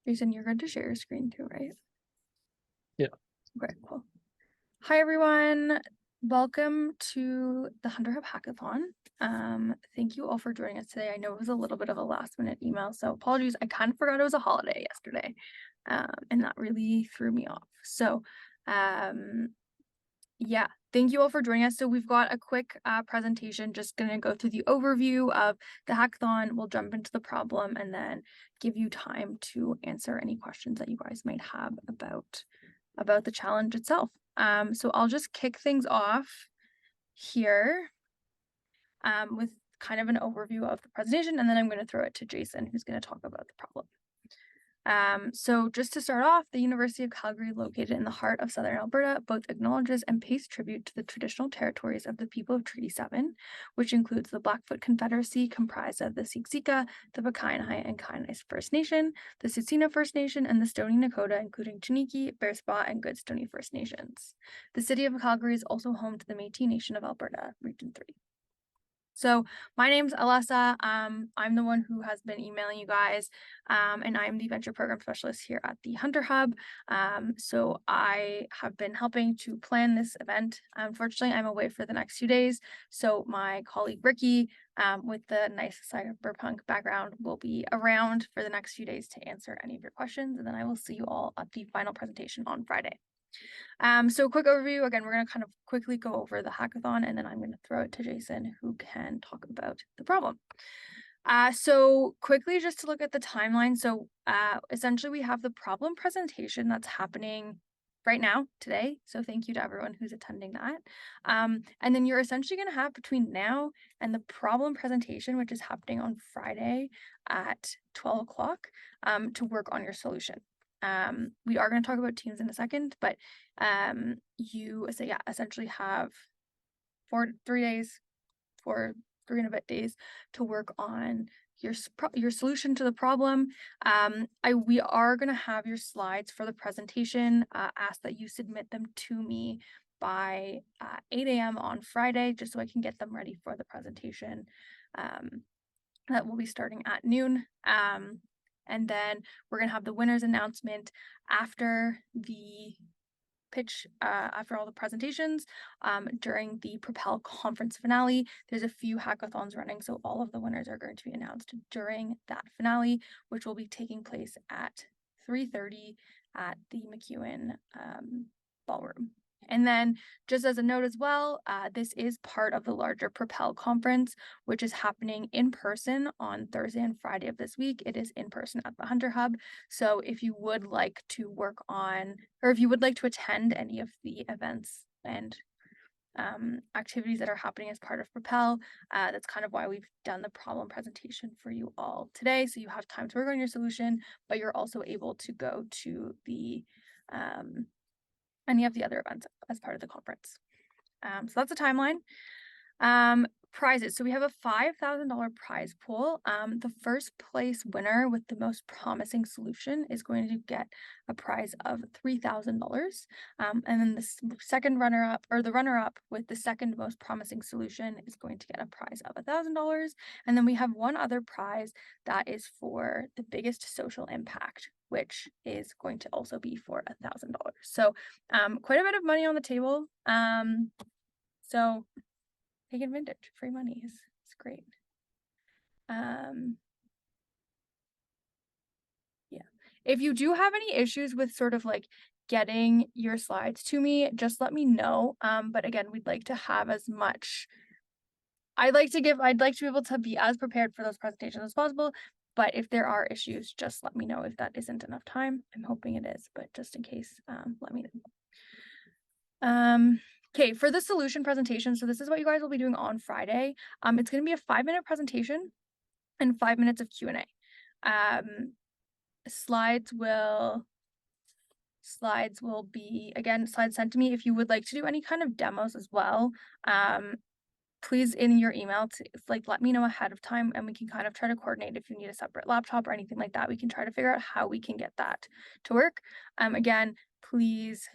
Jason, you're good to share your screen too, right? Yeah. Okay, cool. Hi, everyone. Welcome to the Hunter Hub Hackathon. Thank you all for joining us today. I know it was a little bit of a last minute email, so apologies. I kind of forgot it was a holiday yesterday, and that really threw me off. So, yeah, thank you all for joining us. So we've got a quick presentation, just going to go through the overview of the hackathon. We'll jump into the problem and then give you time to answer any questions that you guys might have about the challenge itself. So I'll just kick things off here with kind of an overview of the presentation, and then I'm going to throw it to Jason, who's going to talk about the problem. So just to start off, the University of Calgary, located in the heart of southern Alberta, both acknowledges and pays tribute to the traditional territories of the people of Treaty 7, which includes the Blackfoot Confederacy, comprised of the Siksika, the Pekainai and Kainai First Nation, the Tsuut'ina First Nation, and the Stoney Nakoda, including Chiniki, Bearspaw, and Goodstoney First Nations. The city of Calgary is also home to the Métis Nation of Alberta, Region 3. So my name's Alessa. I'm the one who has been emailing you guys, and I'm the venture program specialist here at the Hunter Hub. So I have been helping to plan this event. Unfortunately, I'm away for the next few days. So my colleague Ricky, with the nice cyberpunk background, will be around for the next few days to answer any of your questions. And then I will see you all at the final presentation on Friday. So quick overview. Again, we're going to kind of quickly go over the hackathon, and then I'm going to throw it to Jason, who can talk about the problem. So quickly, just to look at the timeline. So essentially, we have the problem presentation that's happening right now, today. So thank you to everyone who's attending that. And then you're essentially going to have between now and the problem presentation, which is happening on Friday at 12 o'clock, to work on your solution. We are going to talk about teams in a second, but you essentially have 3 days, 3 and a bit days to work on your solution to the problem. We are going to have your slides for the presentation. Ask that you submit them to me by 8 a.m. on Friday, just so I can get them ready for the presentation. That will be starting at noon. And then we're going to have the winners announcement after the pitch, after all the presentations, during the Propel conference finale. There's a few hackathons running, so all of the winners are going to be announced during that finale, which will be taking place at 3:30 at the McEwen ballroom. And then just as a note as well, this is part of the larger Propel conference, which is happening in person on Thursday and Friday of this week. It is in person at the Hunter Hub. So if you would like to work on, or if you would like to attend any of the events and activities that are happening as part of Propel, that's kind of why we've done the problem presentation for you all today. So you have time to work on your solution, but you're also able to go to the any of the other events as part of the conference. So that's a timeline. Prizes. So we have a $5,000 prize pool. The first place winner with the most promising solution is going to get a prize of $3,000. And then the second runner-up, or the runner-up with the second most promising solution, is going to get a prize of $1,000. And then we have one other prize that is for the biggest social impact, which is going to also be for $1,000. So quite a bit of money on the table. So take advantage. Free money is great. Yeah. If you do have any issues with sort of like getting your slides to me, just let me know. But again, we'd like to have as much. I'd like to be able to be as prepared for those presentations as possible. But if there are issues, just let me know if that isn't enough time. I'm hoping it is, but just in case, let me know. Okay, for the solution presentation, so this is what you guys will be doing on Friday. It's going to be a 5-minute presentation and 5 minutes of Q&A. Slides will be, again, slides sent to me. If you would like to do any kind of demos as well, please in your email let me know ahead of time, and we can kind of try to coordinate if you need a separate laptop or anything like that. We can try to figure out how we can get that to work. Again, please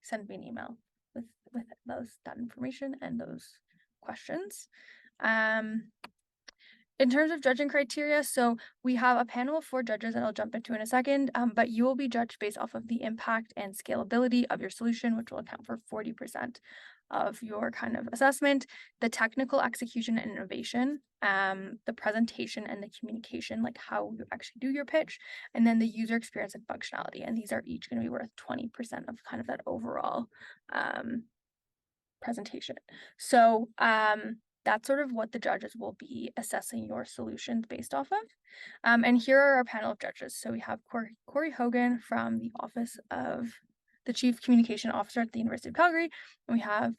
send me an email with that information and those questions. In terms of judging criteria, so we have a panel of 4 judges that I'll jump into in a second, but you will be judged based off of the impact and scalability of your solution, which will account for 40% of your kind of assessment, the technical execution and innovation, the presentation and the communication, like how you actually do your pitch, and then the user experience and functionality. And these are each going to be worth 20% of kind of that overall presentation. So that's sort of what the judges will be assessing your solutions based off of. And here are our panel of judges. So we have Corey Hogan from the Office of the Chief Communication Officer at the University of Calgary. And we have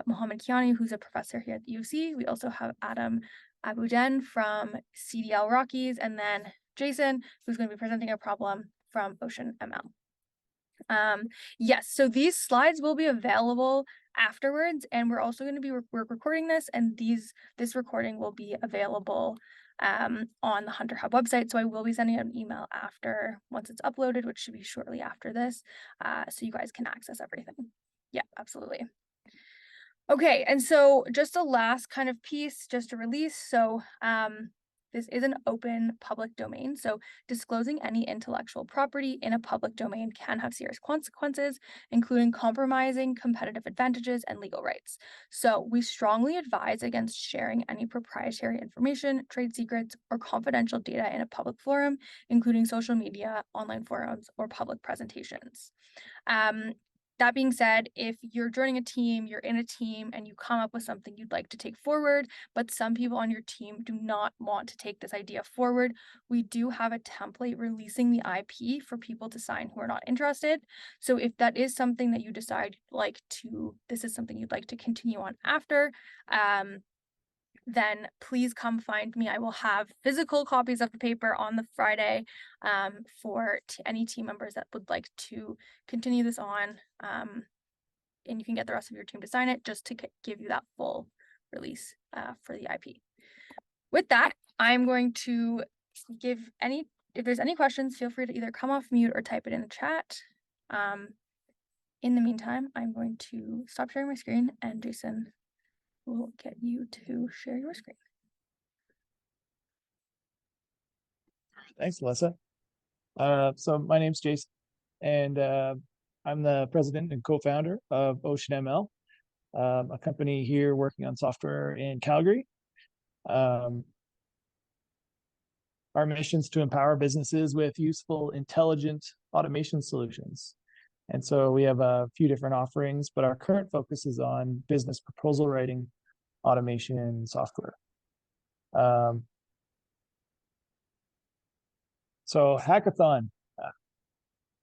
Mohammed Kiani, who's a professor here at the UC. We also have Adam Abuden from CDL Rockies, and then Jason, who's going to be presenting a problem from Ocean ML. Yes, so these slides will be available afterwards, and we're also going to be we're recording this, and this recording will be available on the Hunter Hub website. So I will be sending out an email after, once it's uploaded, which should be shortly after this, so you guys can access everything. Yeah, absolutely. Okay, and so just a last kind of piece, just a release. So this is an open public domain, so disclosing any intellectual property in a public domain can have serious consequences, including compromising competitive advantages and legal rights. So we strongly advise against sharing any proprietary information, trade secrets, or confidential data in a public forum, including social media, online forums, or public presentations. That being said, if you're joining a team, you're in a team, and you come up with something you'd like to take forward, but some people on your team do not want to take this idea forward, we do have a template releasing the IP for people to sign who are not interested. So if that is something that you decide this is something you'd like to continue on after, then please come find me. I will have physical copies of the paper on the Friday for any team members that would like to continue this on. And you can get the rest of your team to sign it just to give you that full release for the IP. With that, I'm going to if there's any questions, feel free to either come off mute or type it in the chat. In the meantime, I'm going to stop sharing my screen, and Jason will get you to share your screen. Thanks, Melissa. So my name's Jason, and I'm the president and co-founder of Ocean ML, a company here working on software in Calgary. Our mission is to empower businesses with useful, intelligent automation solutions. And so we have a few different offerings, but our current focus is on business proposal writing, automation software. So Hackathon,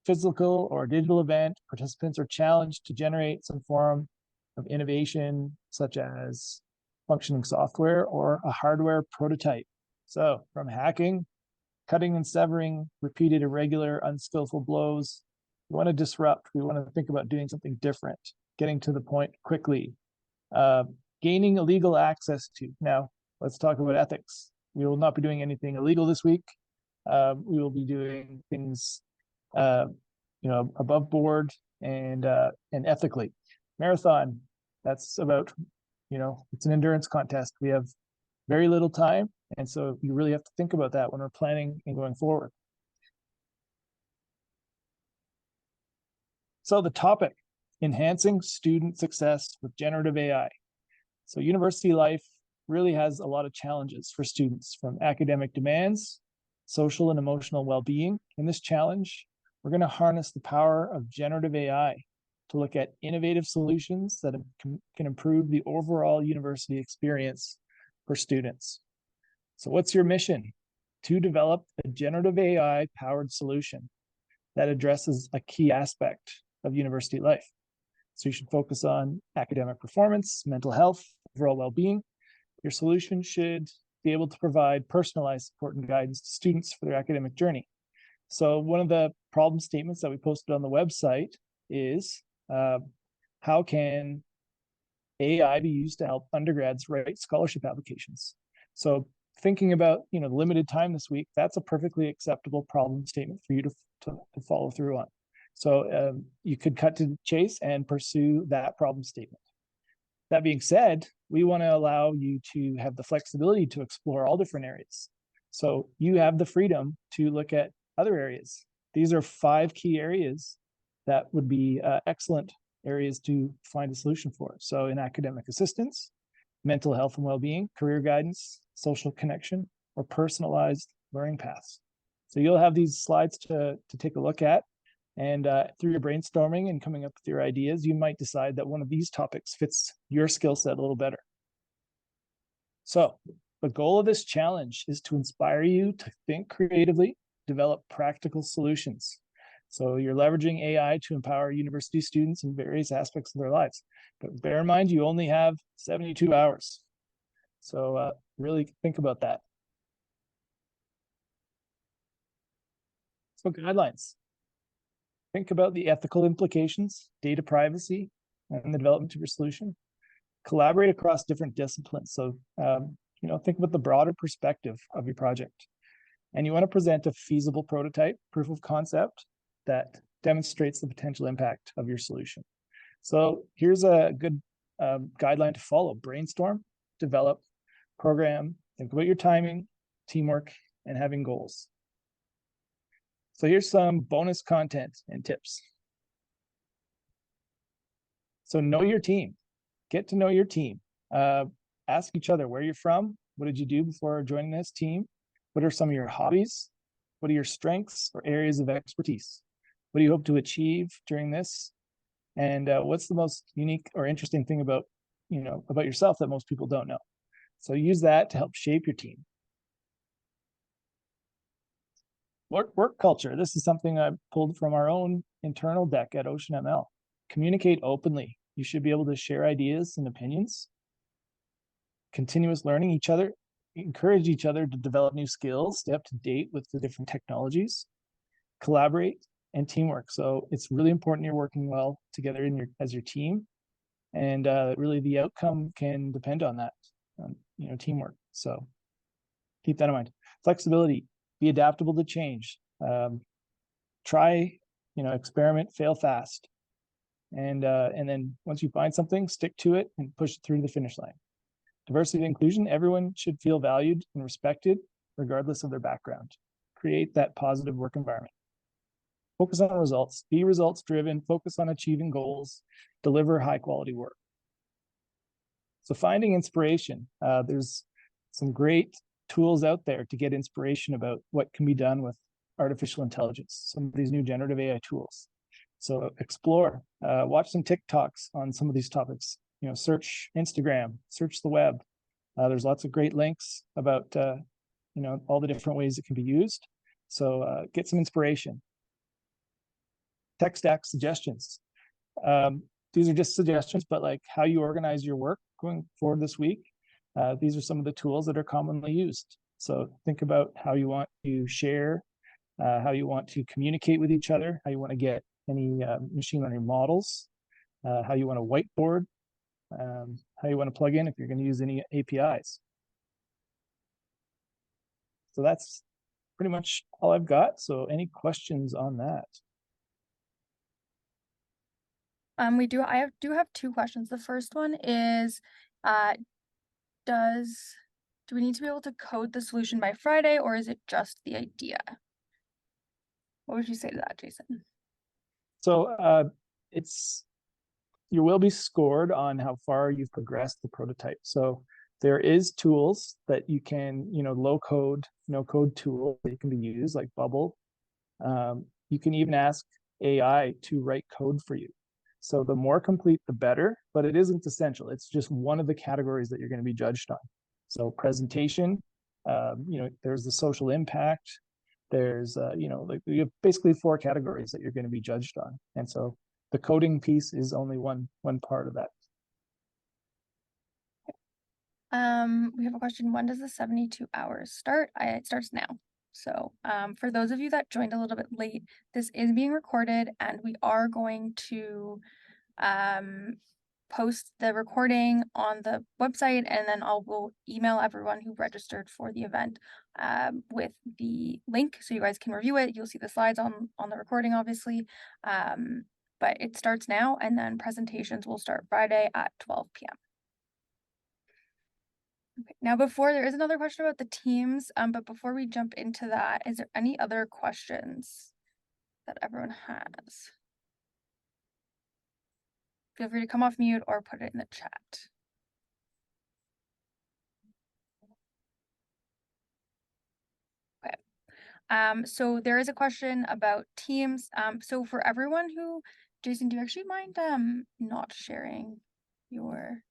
physical or digital event, participants are challenged to generate some form of innovation, such as functioning software or a hardware prototype. So from hacking, cutting and severing, repeated irregular, unskillful blows, we want to disrupt. We want to think about doing something different, getting to the point quickly, gaining illegal access to. Now, let's talk about ethics. We will not be doing anything illegal this week. We will be doing things, above board and ethically. Marathon, that's about, it's an endurance contest. We have very little time, and so you really have to think about that when we're planning and going forward. So the topic, enhancing student success with generative AI. So university life really has a lot of challenges for students, from academic demands, social and emotional well-being. In this challenge, we're going to harness the power of generative AI to look at innovative solutions that can improve the overall university experience for students. So what's your mission? To develop a generative AI-powered solution that addresses a key aspect of university life. So you should focus on academic performance, mental health, overall well-being. Your solution should be able to provide personalized support and guidance to students for their academic journey. So one of the problem statements that we posted on the website is, how can AI be used to help undergrads write scholarship applications? So thinking about, the limited time this week, that's a perfectly acceptable problem statement for you to follow through on. So you could cut to the chase and pursue that problem statement. That being said, we want to allow you to have the flexibility to explore all different areas. So you have the freedom to look at other areas. These are 5 key areas that would be excellent areas to find a solution for. So in academic assistance, mental health and well-being, career guidance, social connection, or personalized learning paths. So you'll have these slides to take a look at. And through your brainstorming and coming up with your ideas, you might decide that one of these topics fits your skill set a little better. So the goal of this challenge is to inspire you to think creatively, develop practical solutions. So you're leveraging AI to empower university students in various aspects of their lives. But bear in mind, you only have 72 hours. So really think about that. So guidelines. Think about the ethical implications, data privacy, and the development of your solution. Collaborate across different disciplines. So, think about the broader perspective of your project. And you want to present a feasible prototype, proof of concept, that demonstrates the potential impact of your solution. So here's a good guideline to follow. Brainstorm, develop, program, think about your timing, teamwork, and having goals. So here's some bonus content and tips. So know your team. Get to know your team. Ask each other where you're from. What did you do before joining this team? What are some of your hobbies? What are your strengths or areas of expertise? What do you hope to achieve during this? And what's the most unique or interesting thing about yourself that most people don't know? So use that to help shape your team. Work culture. This is something I pulled from our own internal deck at OceanML. Communicate openly. You should be able to share ideas and opinions. Continuous learning encourage each other to develop new skills, stay up to date with the different technologies, collaborate, and teamwork. So it's really important you're working well together as your team, and really the outcome can depend on that, teamwork. So keep that in mind. Flexibility, be adaptable to change. Try, experiment, fail fast, and then once you find something, stick to it and push it through to the finish line. Diversity and inclusion, everyone should feel valued and respected regardless of their background. Create that positive work environment. Focus on results, be results driven, focus on achieving goals, deliver high quality work. So finding inspiration, there's some great tools out there to get inspiration about what can be done with artificial intelligence, some of these new generative AI tools. So explore, watch some TikToks on some of these topics, search Instagram, search the web. There's lots of great links about, all the different ways it can be used. So get some inspiration. Tech stack suggestions. These are just suggestions, but like how you organize your work going forward this week. These are some of the tools that are commonly used. So think about how you want to share, how you want to communicate with each other, how you want to get any machine learning models, how you want to whiteboard, how you want to plug in if you're going to use any APIs. So that's pretty much all I've got. So any questions on that? I do have 2 questions. The first one is, do we need to be able to code the solution by Friday, or is it just the idea? What would you say to that, Jason? So you will be scored on how far you've progressed the prototype. So there is tools that you can, low code, no code tool that can be used like Bubble. You can even ask AI to write code for you. So the more complete, the better, but it isn't essential. It's just one of the categories that you're going to be judged on. So presentation, there's the social impact. There's, you have basically 4 categories that you're going to be judged on. And so the coding piece is only one part of that. We have a question. When does the 72 hours start? It starts now. So for those of you that joined a little bit late, this is being recorded and we are going to post the recording on the website, and then we'll email everyone who registered for the event with the link so you guys can review it. You'll see the slides on the recording, obviously. But it starts now, and then presentations will start Friday at 12 p.m. Okay. Now, before there is another question about the teams, but before we jump into that, is there any other questions that everyone has? Feel free to come off mute or put it in the chat. Okay. So there is a question about teams. So for everyone who, Jason, do you actually mind not sharing your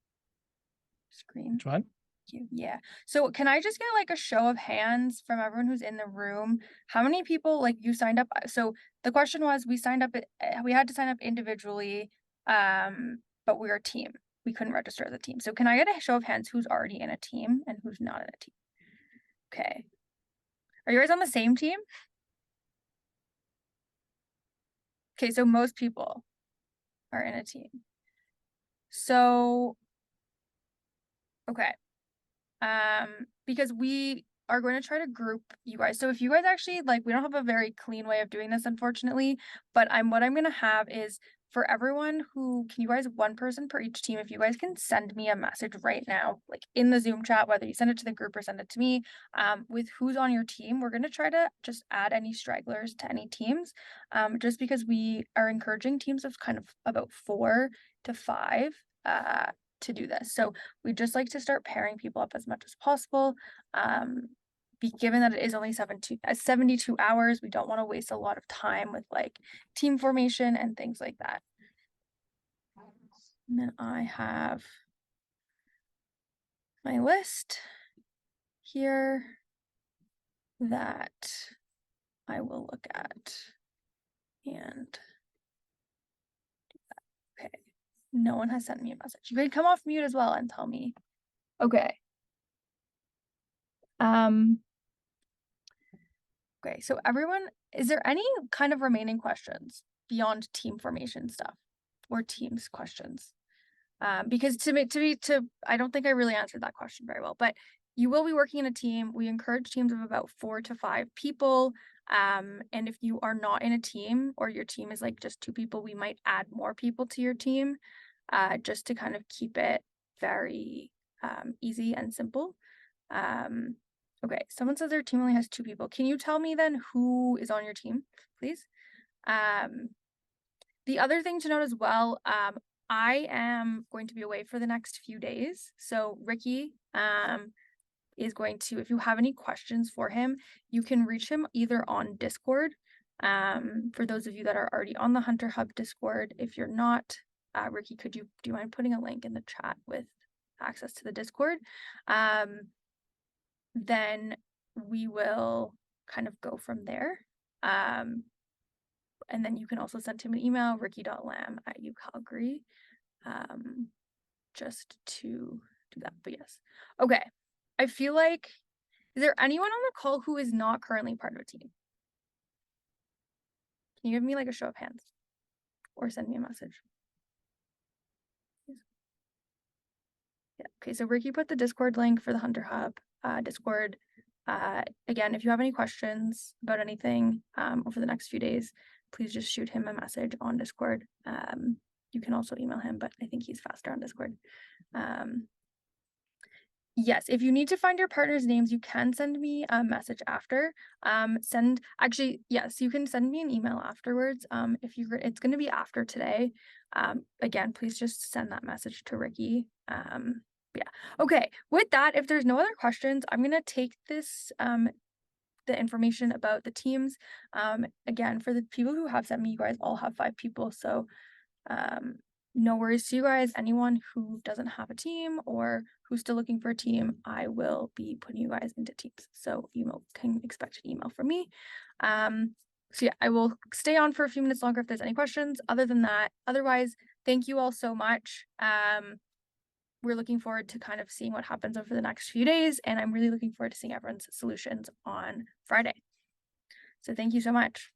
screen? Which one? You. Yeah. So can I just get like a show of hands from everyone who's in the room? How many people like you signed up? So the question was, we signed up, we had to sign up individually, but we're a team. We couldn't register as a team. So can I get a show of hands who's already in a team and who's not in a team? Okay. Are you guys on the same team? Okay, so most people are in a team. So, okay. Because we are going to try to group you guys. So if you guys actually like, we don't have a very clean way of doing this, unfortunately, but what I'm going to have is for everyone who, can you guys, one person per each team, if you guys can send me a message right now, like in the Zoom chat, whether you send it to the group or send it to me, with who's on your team, we're going to try to just add any stragglers to any teams, just because we are encouraging teams of kind of about 4 to 5, to do this. So we just like to start pairing people up as much as possible. Given that it is only 72 hours, we don't want to waste a lot of time with like team formation and things like that. And then I have my list here that I will look at. And okay, no one has sent me a message. You can come off mute as well and tell me. Okay. Okay, so everyone, is there any kind of remaining questions beyond team formation stuff or teams questions? Because I don't think I really answered that question very well, but you will be working in a team. We encourage teams of about 4 to 5 people. And if you are not in a team or your team is like just 2 people, we might add more people to your team, just to kind of keep it very easy and simple. Okay, someone says their team only has 2 people. Can you tell me then who is on your team, please? The other thing to note as well, I am going to be away for the next few days. So Ricky is going to, if you have any questions for him, you can reach him either on Discord. For those of you that are already on the Hunter Hub Discord, if you're not, Ricky, do you mind putting a link in the chat with access to the Discord? Then we will kind of go from there. And then you can also send him an email, ricky.lam@ucalgary, just to do that. But yes. Okay. I feel like, is there anyone on the call who is not currently part of a team? Can you give me like a show of hands or send me a message? Yeah. Okay, so Ricky put the Discord link for the Hunter Hub Discord. Again, if you have any questions about anything over the next few days, please just shoot him a message on Discord. You can also email him, but I think he's faster on Discord. Yes, if you need to find your partner's names, you can send me a message after. Yes, you can send me an email afterwards. It's going to be after today. Again, please just send that message to Ricky. Yeah. Okay. With that, if there's no other questions, I'm going to take this, the information about the teams. Again, for the people who have sent me, you guys all have 5 people. So, no worries to you guys. Anyone who doesn't have a team or who's still looking for a team, I will be putting you guys into teams. So you can expect an email from me. So yeah, I will stay on for a few minutes longer if there's any questions. Otherwise, thank you all so much. We're looking forward to kind of seeing what happens over the next few days, and I'm really looking forward to seeing everyone's solutions on Friday. So thank you so much.